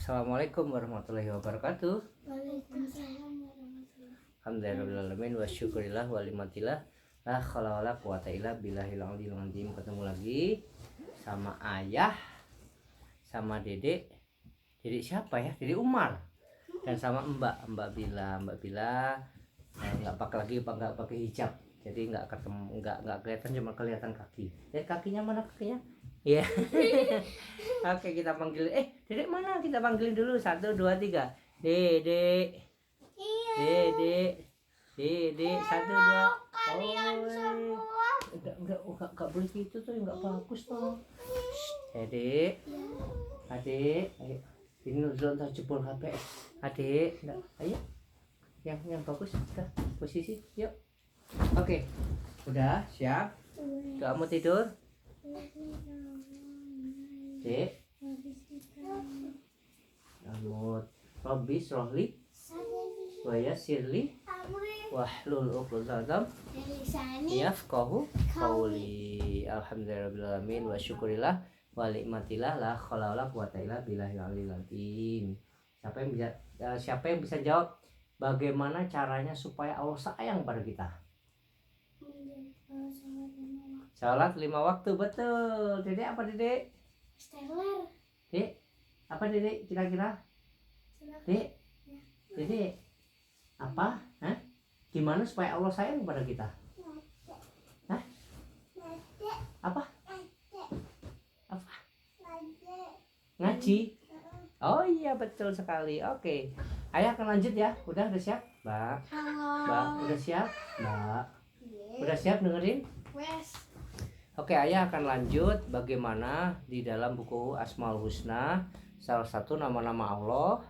Assalamualaikum warahmatullahi wabarakatuh. Waalaikumsalam warahmatullahi. Alhamdulillahirabbil wa syukurillah wa limatillah la haula wala quwata illa billahil aliyil azim. Ketemu lagi sama ayah, sama dedek. Dedek siapa ya? Dedek Umar. Dan sama Mbak Bila nggak pakai hijab. Jadi nggak ketemu, nggak kelihatan, cuma kelihatan kaki. Kakinya mana kakinya? Iya. Oke, kita panggil. Dedek mana? Kita panggilin dulu. 1, 2, 3. Dedek. Dedek. 1, 2. Kalian semua. Enggak boleh gitu tuh, enggak bagus tuh. Dedek. Adik, ayo. Ini udah jebol HP. Adik, enggak. Ayo. Yang bagus. Udah, posisi. Yuk. Oke. Udah, siap? Kamu tidur? Dek. Namut Robi Rohli Waya Sirli Wahlul uqdatam yafqahu qawli. Alhamdulillahirabbil alamin wa syukurillah wa nikmatillah la haula wala quwata illa billahil aliyil azim. Siapa yang bisa jawab bagaimana caranya supaya Allah sayang pada kita? Salat 5 waktu, betul. Dedek apa dedek? Stellar. Dek, apa dedek kira-kira? Dek, dedek apa? Hah? Gimana supaya Allah sayang kepada kita? Hah? Apa? Apa? Ngaji? Oh iya, betul sekali. Oke, ayah akan lanjut ya. Udah siap? Mbak, udah siap? Mbak, udah siap dengerin? Wes. Oke, ayah akan lanjut bagaimana di dalam buku Asmaul Husna salah satu nama-nama Allah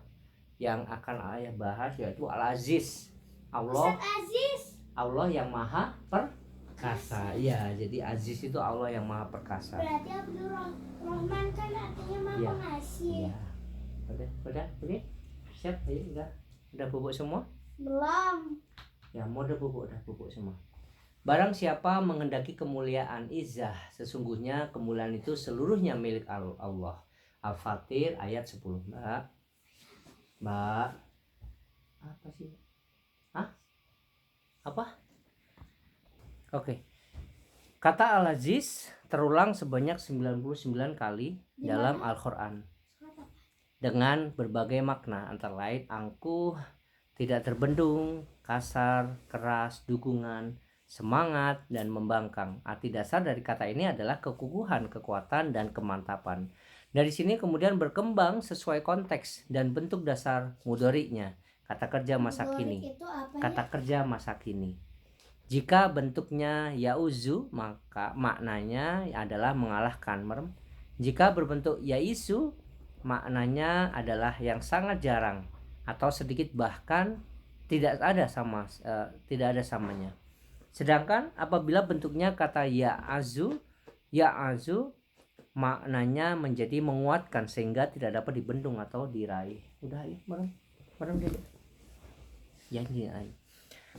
yang akan ayah bahas yaitu Al-Aziz. Allah yang maha perkasa. Ya, jadi Aziz itu Allah yang maha perkasa. Berarti Abdul Rahman kan artinya maha pengasih. Iya. Udah, ini siap? Ayo, udah bubuk semua? Belum. Ya, mau udah bubuk semua. Barang siapa menghendaki kemuliaan izzah, sesungguhnya kemuliaan itu seluruhnya milik Allah. Al-Fatir ayat 10. Mbak. Apa sih? Hah? Apa? Oke. Kata Al-Aziz terulang sebanyak 99 kali dalam Al-Quran. Dengan berbagai makna, antara lain angkuh, tidak terbendung, kasar, keras, dukungan, semangat, dan membangkang. Arti dasar dari kata ini adalah kekukuhan, kekuatan, dan kemantapan. Dari sini kemudian berkembang sesuai konteks dan bentuk dasar mudhari'nya. Kata kerja masa kini. Kata kerja masa kini. Jika bentuknya yauzu, maka maknanya adalah mengalahkan. Jika berbentuk yaisu, maknanya adalah yang sangat jarang atau sedikit, bahkan tidak ada samanya. Sedangkan apabila bentuknya kata ya'azu, maknanya menjadi menguatkan sehingga tidak dapat dibendung atau diraih. Udah ya, bareng dulu. Ya, ini.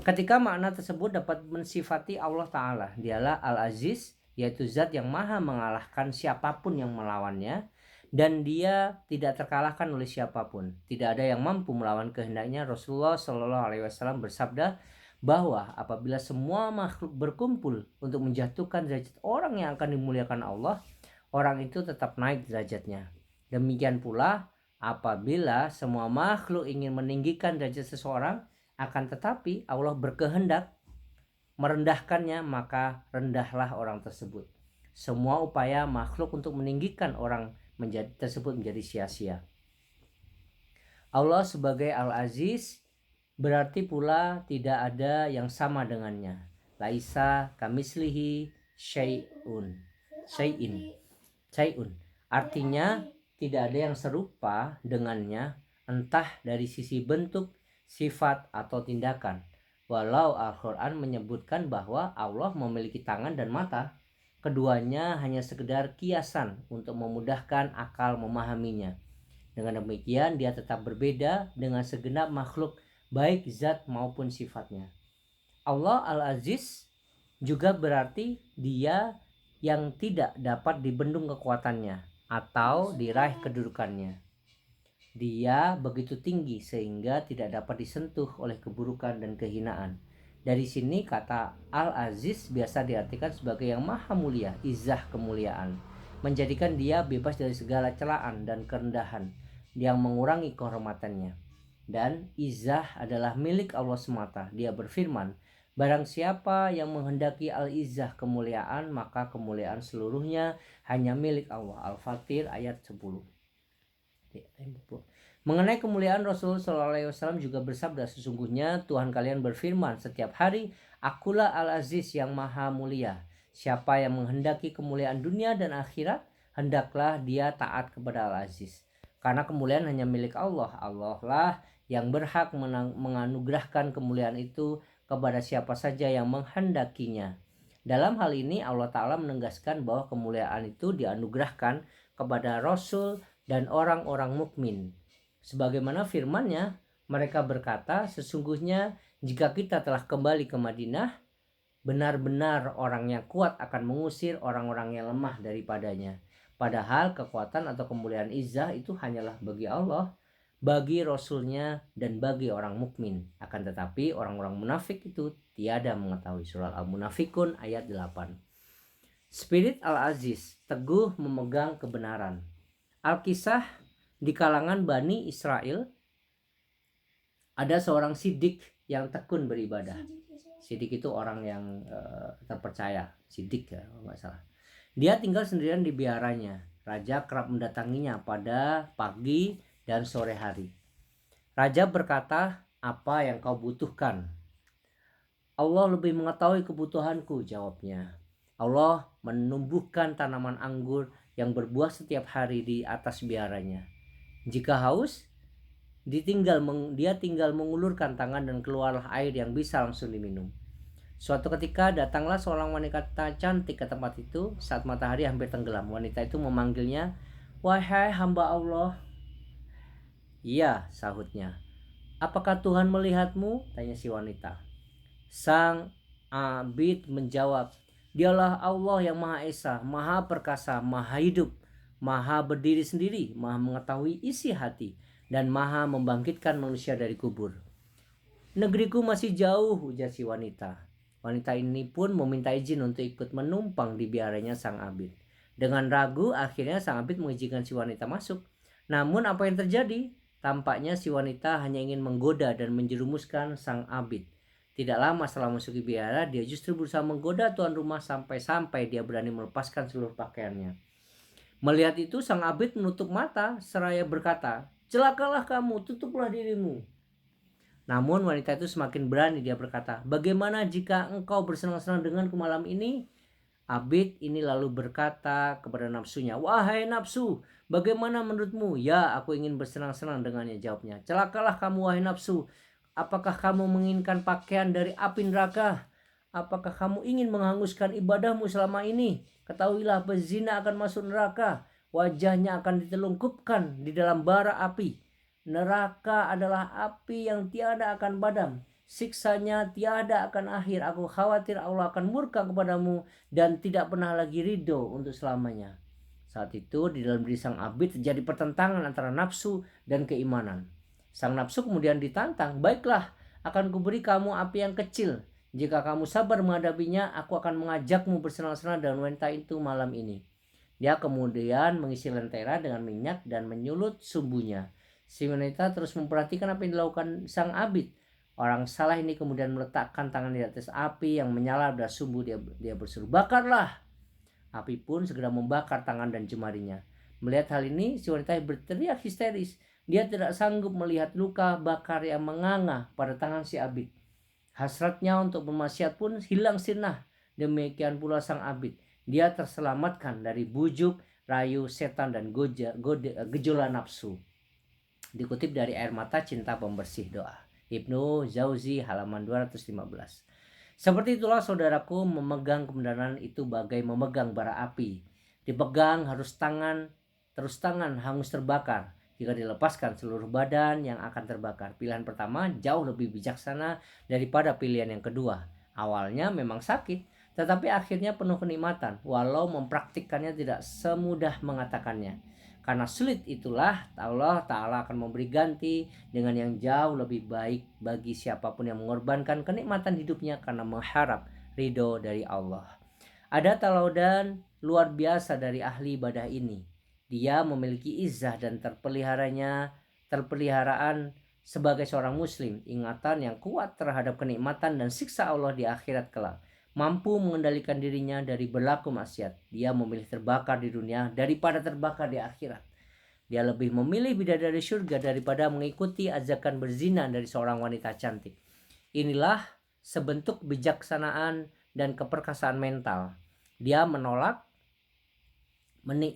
Ketika makna tersebut dapat mensifati Allah Ta'ala, dialah Al-Aziz, yaitu zat yang maha mengalahkan siapapun yang melawannya, dan dia tidak terkalahkan oleh siapapun. Tidak ada yang mampu melawan kehendaknya. Rasulullah SAW bersabda bahwa apabila semua makhluk berkumpul untuk menjatuhkan derajat orang yang akan dimuliakan Allah, orang itu tetap naik derajatnya. Demikian pula apabila semua makhluk ingin meninggikan derajat seseorang, akan tetapi Allah berkehendak merendahkannya, maka rendahlah orang tersebut. Semua upaya makhluk untuk meninggikan orang tersebut menjadi sia-sia. Allah sebagai Al-Aziz berarti pula tidak ada yang sama dengannya. Laisa kamislihi syai'un. Artinya tidak ada yang serupa dengannya, entah dari sisi bentuk, sifat, atau tindakan. Walau Al-Quran menyebutkan bahwa Allah memiliki tangan dan mata, keduanya hanya sekedar kiasan untuk memudahkan akal memahaminya. Dengan demikian dia tetap berbeda dengan segenap makhluk, baik zat maupun sifatnya. Allah Al-Aziz juga berarti dia yang tidak dapat dibendung kekuatannya atau diraih kedudukannya. Dia begitu tinggi sehingga tidak dapat disentuh oleh keburukan dan kehinaan. Dari sini kata Al-Aziz biasa diartikan sebagai yang maha mulia, izah kemuliaan, menjadikan dia bebas dari segala celaan dan kerendahan yang mengurangi kehormatannya. Dan izah adalah milik Allah semata. Dia berfirman, barang siapa yang menghendaki al-izah kemuliaan, maka kemuliaan seluruhnya hanya milik Allah. Al-Fatir ayat 10. Mengenai kemuliaan, Rasul SAW juga bersabda, sesungguhnya Tuhan kalian berfirman, setiap hari akulah Al-Aziz yang maha mulia. Siapa yang menghendaki kemuliaan dunia dan akhirat, hendaklah dia taat kepada Al-Aziz. Karena kemuliaan hanya milik Allah. Allah lah yang berhak menganugerahkan kemuliaan itu kepada siapa saja yang menghendakinya. Dalam hal ini Allah Ta'ala menegaskan bahwa kemuliaan itu dianugerahkan kepada Rasul dan orang-orang mukmin. Sebagaimana firman-Nya, mereka berkata, sesungguhnya jika kita telah kembali ke Madinah, benar-benar orang yang kuat akan mengusir orang-orang yang lemah daripadanya. Padahal kekuatan atau kemuliaan izzah itu hanyalah bagi Allah, bagi Rasul-Nya, dan bagi orang mukmin. Akan tetapi orang-orang munafik itu tiada mengetahui. Surah Al-Munafikun ayat 8. Spirit Al-Aziz, teguh memegang kebenaran. Al-Kisah, di kalangan Bani Israel ada seorang sidik yang tekun beribadah. Sidik itu orang yang terpercaya, sidik ya kalau nggak salah. Dia tinggal sendirian di biaranya. Raja kerap mendatanginya pada pagi dan sore hari. Raja berkata, apa yang kau butuhkan? Allah lebih mengetahui kebutuhanku, jawabnya. Allah menumbuhkan tanaman anggur yang berbuah setiap hari di atas biaranya. Jika haus, dia tinggal mengulurkan tangan dan keluarlah air yang bisa langsung diminum. Suatu ketika datanglah seorang wanita cantik ke tempat itu saat matahari hampir tenggelam. Wanita itu memanggilnya, wahai hamba Allah. Iya, sahutnya. Apakah Tuhan melihatmu? Tanya si wanita. Sang abid menjawab, dialah Allah yang Maha Esa, Maha Perkasa, Maha Hidup, Maha berdiri sendiri, Maha mengetahui isi hati, dan Maha membangkitkan manusia dari kubur. Negeriku masih jauh, ujar si wanita. Wanita ini pun meminta izin untuk ikut menumpang di biaranya sang abid. Dengan ragu, akhirnya sang abid mengizinkan si wanita masuk. Namun apa yang terjadi? Tampaknya si wanita hanya ingin menggoda dan menjerumuskan sang abid. Tidak lama setelah memasuki biara, dia justru berusaha menggoda tuan rumah sampai-sampai dia berani melepaskan seluruh pakaiannya. Melihat itu, sang abid menutup mata seraya berkata, celakalah kamu, tutuplah dirimu. Namun wanita itu semakin berani. Dia berkata, bagaimana jika engkau bersenang-senang denganku malam ini? Abid ini lalu berkata kepada nafsunya, wahai nafsu, bagaimana menurutmu? Ya, aku ingin bersenang-senang dengannya, jawabnya. Celakalah kamu, wahai nafsu. Apakah kamu menginginkan pakaian dari api neraka? Apakah kamu ingin menghanguskan ibadahmu selama ini? Ketahuilah, pezina akan masuk neraka. Wajahnya akan ditelungkupkan di dalam bara api. Neraka adalah api yang tiada akan padam. Siksanya tiada akan akhir. Aku khawatir Allah akan murka kepadamu dan tidak pernah lagi ridho untuk selamanya. Saat itu di dalam diri sang abid terjadi pertentangan antara nafsu dan keimanan. Sang nafsu kemudian ditantang, baiklah, akan kuberi kamu api yang kecil. Jika kamu sabar menghadapinya, aku akan mengajakmu bersenang-senang dengan wanita itu malam ini. Dia kemudian mengisi lentera dengan minyak dan menyulut sumbunya. Si wanita terus memperhatikan apa yang dilakukan sang abid. Orang salah ini kemudian meletakkan tangan di atas api yang menyala pada sumbu. Dia berseru, bakarlah. Api pun segera membakar tangan dan jemarinya. Melihat hal ini, si wanita berteriak histeris. Dia tidak sanggup melihat luka bakar yang menganga pada tangan si abid. Hasratnya untuk bermaksiat pun hilang sirna. Demikian pula sang abid. Dia terselamatkan dari bujuk, rayu, setan, dan gejolak nafsu. Dikutip dari Air Mata Cinta Pembersih Doa, Ibnu Jauzi halaman 215. Seperti itulah saudaraku, memegang kebenaran itu bagai memegang bara api. Dipegang terus tangan hangus terbakar. Jika dilepaskan, seluruh badan yang akan terbakar. Pilihan pertama jauh lebih bijaksana daripada pilihan yang kedua. Awalnya memang sakit, tetapi akhirnya penuh kenikmatan, walau mempraktikkannya tidak semudah mengatakannya. Karena sulit itulah Allah Ta'ala akan memberi ganti dengan yang jauh lebih baik bagi siapapun yang mengorbankan kenikmatan hidupnya karena mengharap ridho dari Allah. Ada teladan luar biasa dari ahli ibadah ini. Dia memiliki izzah dan terpeliharaan sebagai seorang muslim, ingatan yang kuat terhadap kenikmatan dan siksa Allah di akhirat kelak. Mampu mengendalikan dirinya dari berlaku maksiat. Dia memilih terbakar di dunia daripada terbakar di akhirat. Dia lebih memilih bidadari surga daripada mengikuti ajakan berzina dari seorang wanita cantik. Inilah sebentuk bijaksanaan dan keperkasaan mental. Dia menolak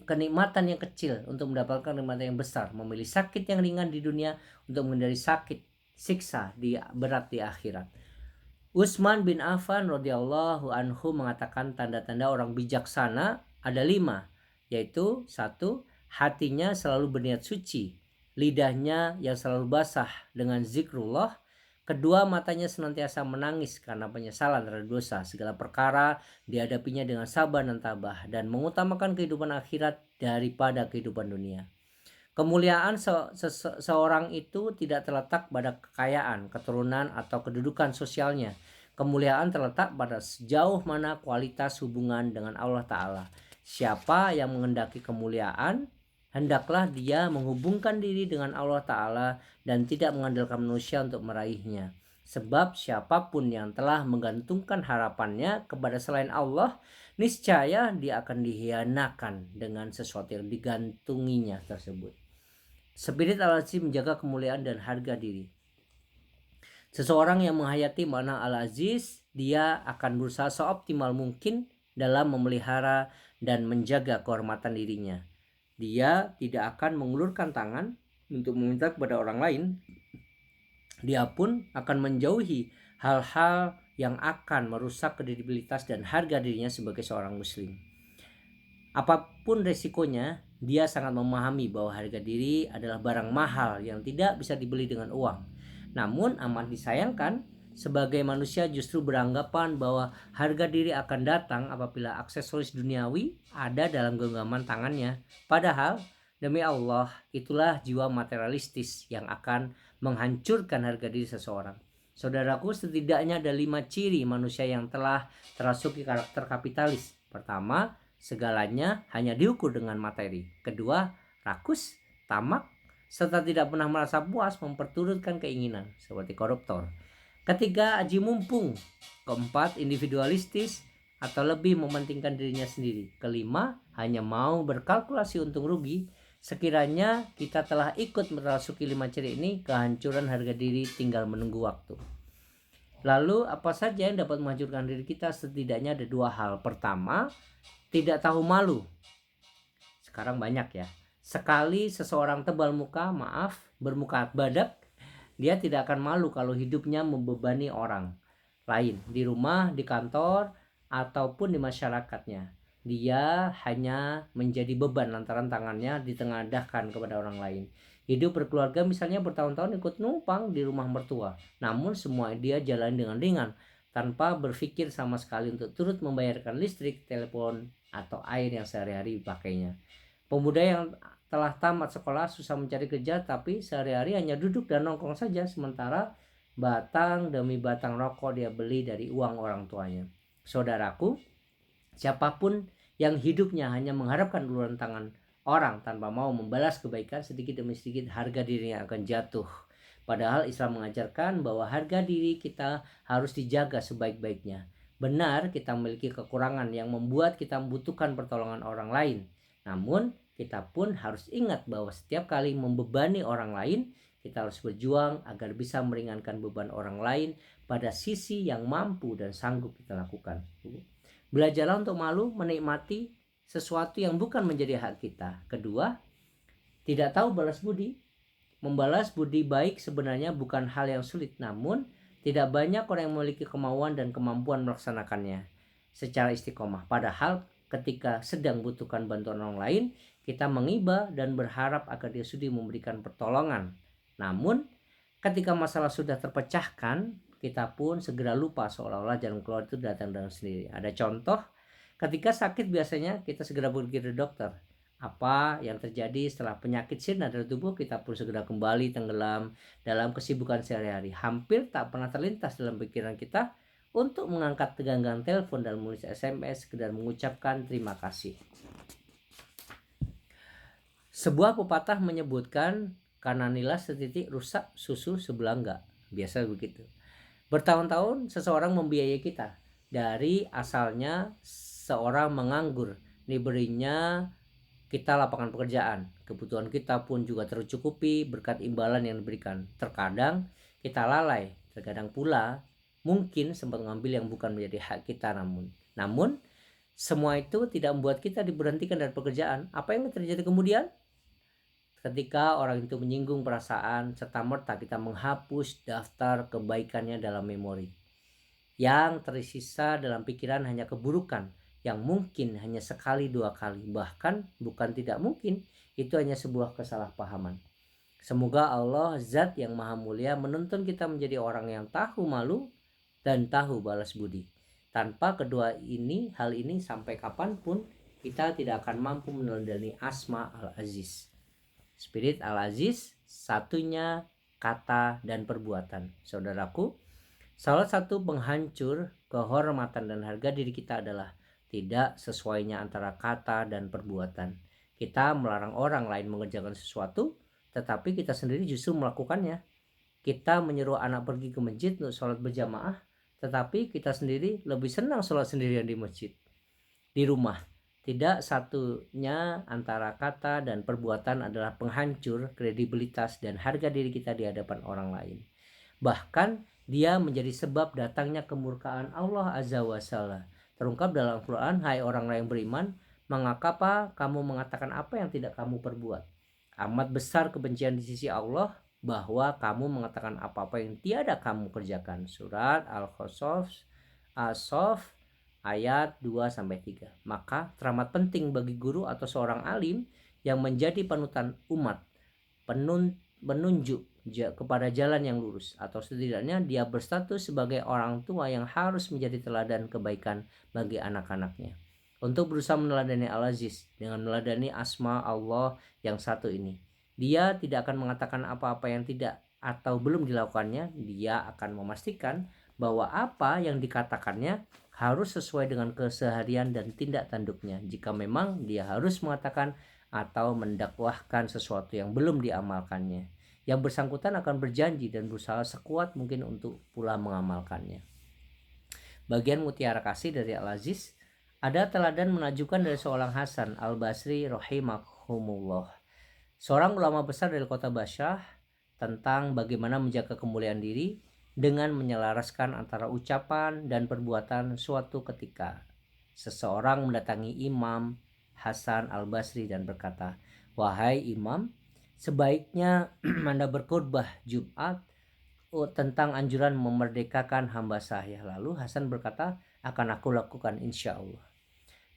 kenikmatan yang kecil untuk mendapatkan kenikmatan yang besar, memilih sakit yang ringan di dunia untuk menghindari sakit siksa berat di akhirat. Utsman bin Affan radhiyallahu anhu mengatakan tanda-tanda orang bijaksana ada 5, yaitu 1. Hatinya selalu berniat suci, lidahnya yang selalu basah dengan zikrullah. 2. Matanya senantiasa menangis karena penyesalan terhadap dosa. Segala perkara dihadapinya dengan sabar dan tabah dan mengutamakan kehidupan akhirat daripada kehidupan dunia. Kemuliaan seorang itu tidak terletak pada kekayaan, keturunan, atau kedudukan sosialnya. Kemuliaan terletak pada sejauh mana kualitas hubungan dengan Allah Ta'ala. Siapa yang menghendaki kemuliaan, hendaklah dia menghubungkan diri dengan Allah Ta'ala dan tidak mengandalkan manusia untuk meraihnya. Sebab siapapun yang telah menggantungkan harapannya kepada selain Allah, niscaya dia akan dihianakan dengan sesuatu yang digantunginya tersebut. Spirit Al-Aziz menjaga kemuliaan dan harga diri. Seseorang yang menghayati makna Al-Aziz, dia akan berusaha seoptimal mungkin dalam memelihara dan menjaga kehormatan dirinya. Dia tidak akan mengulurkan tangan untuk meminta kepada orang lain. Dia pun akan menjauhi hal-hal yang akan merusak kredibilitas dan harga dirinya sebagai seorang muslim. Apapun resikonya, dia sangat memahami bahwa harga diri adalah barang mahal yang tidak bisa dibeli dengan uang. Namun amat disayangkan, sebagai manusia justru beranggapan bahwa harga diri akan datang apabila aksesoris duniawi ada dalam genggaman tangannya. Padahal demi Allah, itulah jiwa materialistis yang akan menghancurkan harga diri seseorang. Saudaraku, setidaknya ada 5 ciri manusia yang telah terasuki karakter kapitalis. Pertama, segalanya hanya diukur dengan materi. Kedua, rakus, tamak, serta tidak pernah merasa puas memperturutkan keinginan seperti koruptor. Ketiga, aji mumpung. Keempat, individualistis atau lebih mementingkan dirinya sendiri. Kelima, hanya mau berkalkulasi untung rugi. Sekiranya kita telah ikut merasuki 5 ciri ini, kehancuran harga diri tinggal menunggu waktu. Lalu apa saja yang dapat menghancurkan diri kita? Setidaknya ada 2 hal. Pertama, tidak tahu malu. Sekarang banyak ya. Sekali seseorang tebal muka, bermuka badak, dia tidak akan malu kalau hidupnya membebani orang lain di rumah, di kantor, ataupun di masyarakatnya. Dia hanya menjadi beban lantaran tangannya ditengadahkan kepada orang lain. Hidup berkeluarga misalnya bertahun-tahun ikut numpang di rumah mertua, namun semua dia jalani dengan ringan tanpa berpikir sama sekali untuk turut membayarkan listrik, telepon, atau air yang sehari-hari dipakainya. Pemuda yang telah tamat sekolah susah mencari kerja, tapi sehari-hari hanya duduk dan nongkrong saja, sementara batang demi batang rokok dia beli dari uang orang tuanya. Saudaraku, siapapun yang hidupnya hanya mengharapkan uluran tangan orang tanpa mau membalas kebaikan, sedikit demi sedikit harga dirinya akan jatuh. Padahal Islam mengajarkan bahwa harga diri kita harus dijaga sebaik-baiknya. Benar, kita memiliki kekurangan yang membuat kita membutuhkan pertolongan orang lain. Namun, kita pun harus ingat bahwa setiap kali membebani orang lain, kita harus berjuang agar bisa meringankan beban orang lain pada sisi yang mampu dan sanggup kita lakukan. Belajarlah untuk malu menikmati sesuatu yang bukan menjadi hak kita. Kedua, tidak tahu balas budi. Membalas budi baik sebenarnya bukan hal yang sulit, namun tidak banyak orang yang memiliki kemauan dan kemampuan melaksanakannya secara istiqomah. Padahal ketika sedang butuhkan bantuan orang lain, kita mengiba dan berharap agar dia sudi memberikan pertolongan. Namun ketika masalah sudah terpecahkan, kita pun segera lupa seolah-olah jalan keluar itu datang dengan sendiri. Ada contoh, ketika sakit biasanya kita segera pergi ke dokter. apa yang terjadi setelah penyakit sirna dari tubuh, kita pun segera kembali tenggelam dalam kesibukan sehari-hari. Hampir tak pernah terlintas dalam pikiran kita untuk mengangkat genggaman telepon dan menulis SMS sekedar mengucapkan terima kasih. Sebuah pepatah menyebutkan karena nilai setitik rusak susu sebelah enggak. Biasa begitu. Bertahun-tahun seseorang membiayai kita. Dari asalnya seorang menganggur, diberinya kita lapangan pekerjaan. Kebutuhan kita pun juga tercukupi berkat imbalan yang diberikan. Terkadang kita lalai, terkadang pula mungkin sempat mengambil yang bukan menjadi hak kita. Namun semua itu tidak membuat kita diberhentikan dari pekerjaan. Apa yang terjadi kemudian? Ketika orang itu menyinggung perasaan, serta-merta kita menghapus daftar kebaikannya dalam memori. Yang tersisa dalam pikiran hanya keburukan yang mungkin hanya sekali dua kali, bahkan bukan tidak mungkin, itu hanya sebuah kesalahpahaman. Semoga Allah Zat yang Maha Mulia menuntun kita menjadi orang yang tahu malu dan tahu balas budi. Tanpa kedua hal ini sampai kapanpun kita tidak akan mampu meneladani Asma Al-Aziz. Spirit Al-Aziz, satunya kata dan perbuatan. Saudaraku, salah satu penghancur kehormatan dan harga diri kita adalah tidak sesuainya antara kata dan perbuatan. Kita melarang orang lain mengerjakan sesuatu, tetapi kita sendiri justru melakukannya. Kita menyuruh anak pergi ke masjid untuk sholat berjamaah, tetapi kita sendiri lebih senang sholat sendirian di masjid, di rumah. Tidak satunya antara kata dan perbuatan adalah penghancur kredibilitas dan harga diri kita di hadapan orang lain. Bahkan dia menjadi sebab datangnya kemurkaan Allah Azza wa Jalla. Terungkap dalam Al-Quran, hai orang-orang yang beriman, mengapa kamu mengatakan apa yang tidak kamu perbuat? Amat besar kebencian di sisi Allah bahwa kamu mengatakan apa-apa yang tiada kamu kerjakan. Surat Al-Qasas As-Saff ayat 2-3. Maka teramat penting bagi guru atau seorang alim yang menjadi panutan umat, penunjuk kepada jalan yang lurus, atau setidaknya dia berstatus sebagai orang tua yang harus menjadi teladan kebaikan bagi anak-anaknya. Untuk berusaha meneladani Al-Aziz dengan meneladani asma Allah yang satu ini, dia tidak akan mengatakan apa-apa yang tidak atau belum dilakukannya. Dia akan memastikan bahwa apa yang dikatakannya harus sesuai dengan keseharian dan tindak tanduknya. Jika memang dia harus mengatakan atau mendakwahkan sesuatu yang belum diamalkannya, yang bersangkutan akan berjanji dan berusaha sekuat mungkin untuk pula mengamalkannya. Bagian mutiara kasih dari Al-Aziz, ada teladan menakjubkan dari seorang Hasan Al-Basri rahimahumullah, seorang ulama besar dari kota Basrah, tentang bagaimana menjaga kemuliaan diri dengan menyelaraskan antara ucapan dan perbuatan. Suatu ketika seseorang mendatangi Imam Hasan Al-Basri dan berkata, "Wahai Imam, sebaiknya Anda berkhutbah Jumat tentang anjuran memerdekakan hamba saya." Lalu Hasan berkata, "Akan aku lakukan insya Allah."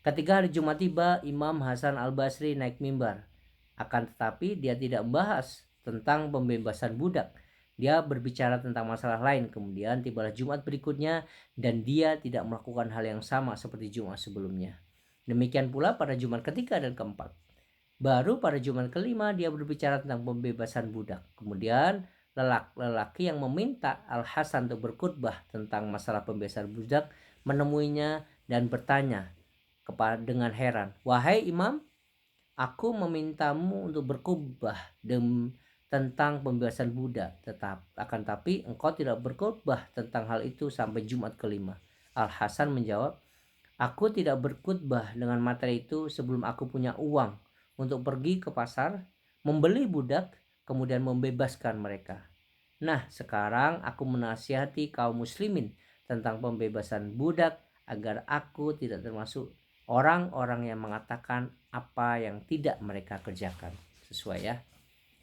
Ketika hari Jumat tiba, Imam Hasan Al-Basri naik mimbar. Akan tetapi dia tidak membahas tentang pembebasan budak. Dia berbicara tentang masalah lain. Kemudian tibalah Jumat berikutnya dan dia tidak melakukan hal yang sama seperti Jumat sebelumnya. Demikian pula pada Jumat ketiga dan keempat. Baru pada Jumat kelima dia berbicara tentang pembebasan budak. Kemudian lelaki yang meminta Al-Hasan untuk berkhutbah tentang masalah pembebasan budak menemuinya dan bertanya dengan heran, "Wahai Imam, aku memintamu untuk berkhutbah tentang pembebasan budak, tapi engkau tidak berkhutbah tentang hal itu sampai Jumat kelima." Al-Hasan menjawab, "Aku tidak berkhutbah dengan materi itu sebelum aku punya uang untuk pergi ke pasar, membeli budak, kemudian membebaskan mereka. Nah, sekarang aku menasihati kaum muslimin tentang pembebasan budak agar aku tidak termasuk orang-orang yang mengatakan apa yang tidak mereka kerjakan." Sesuai ya.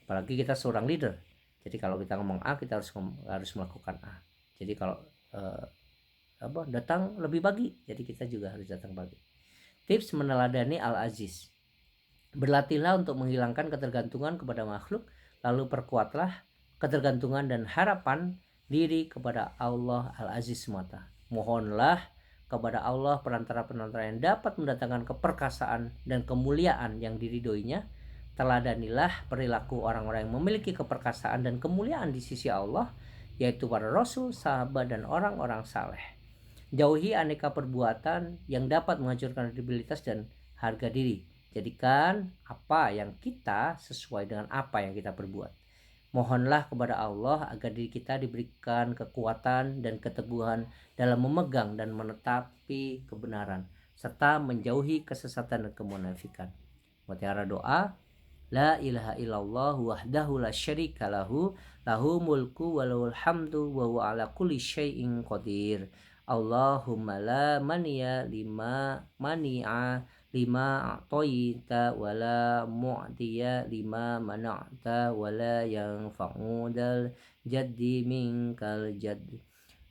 Apalagi kita seorang leader. Jadi kalau kita ngomong A, kita harus melakukan A. Jadi kalau datang lebih pagi, jadi kita juga harus datang pagi. Tips meneladani Al-Aziz. Berlatihlah untuk menghilangkan ketergantungan kepada makhluk, lalu perkuatlah ketergantungan dan harapan diri kepada Allah Al-Aziz semata. Mohonlah kepada Allah perantara-perantara yang dapat mendatangkan keperkasaan dan kemuliaan yang diridhoinya. Teladanilah perilaku orang-orang yang memiliki keperkasaan dan kemuliaan di sisi Allah, yaitu para rasul, sahabat, dan orang-orang saleh. Jauhi aneka perbuatan yang dapat menghancurkan kredibilitas dan harga diri. Jadikan apa yang kita sesuai dengan apa yang kita perbuat. Mohonlah kepada Allah agar diri kita diberikan kekuatan dan keteguhan dalam memegang dan menetapi kebenaran, serta menjauhi kesesatan dan kemunafikan. Mutiara doa, La ilaha illallah wahdahu la syarika lahu, lahu mulku wa lahul hamdu wa huwa ala kulli syai'in qadir. Allahumma la mani'a lima mani'a lima a'toyita wa la mu'tiya lima mana'ta wa la yanfa'u dal jaddi minkal jadd.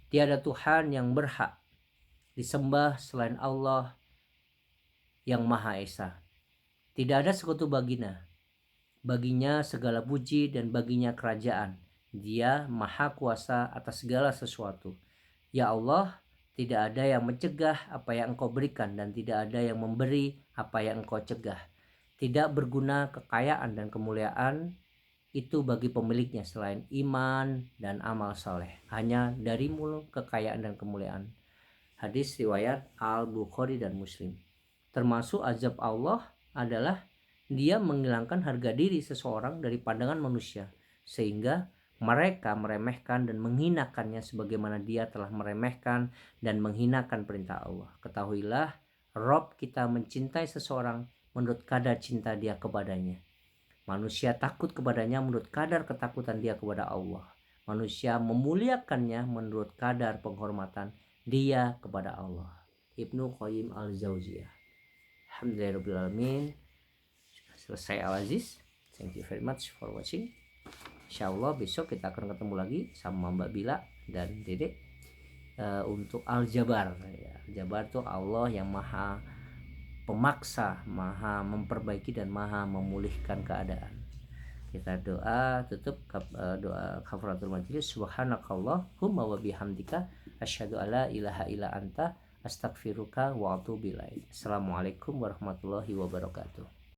Tiada Tuhan yang berhak disembah selain Allah yang Maha Esa. Tidak ada sekutu baginya segala puji dan baginya kerajaan. Dia maha kuasa atas segala sesuatu. Ya Allah, tidak ada yang mencegah apa yang Engkau berikan dan tidak ada yang memberi apa yang Engkau cegah. Tidak berguna kekayaan dan kemuliaan itu bagi pemiliknya selain iman dan amal soleh. Hanya darimu kekayaan dan kemuliaan. Hadis riwayat Al-Bukhari dan Muslim. Termasuk azab Allah adalah Dia menghilangkan harga diri seseorang dari pandangan manusia, sehingga mereka meremehkan dan menghinakannya sebagaimana Dia telah meremehkan dan menghinakan perintah Allah. Ketahuilah, Rob kita mencintai seseorang menurut kadar cinta Dia kepadanya. Manusia takut kepadanya menurut kadar ketakutan dia kepada Allah. Manusia memuliakannya menurut kadar penghormatan dia kepada Allah. Ibnu Qayyim al-Jauziyah. Alhamdulillahirrahmanirrahim. Selesai Al-Aziz. Thank you very much for watching. Insyaallah besok kita akan ketemu lagi sama Mbak Bila dan Dedek untuk Al-Jabar. Al-Jabar itu Allah yang maha pemaksa, maha memperbaiki dan maha memulihkan keadaan. Kita doa tutup doa kafaratul majlis. Subhanakallahumma wa bihamdika asyhadu alla ilaha illa anta astaghfiruka wa atubu ilaik. Assalamualaikum warahmatullahi wabarakatuh.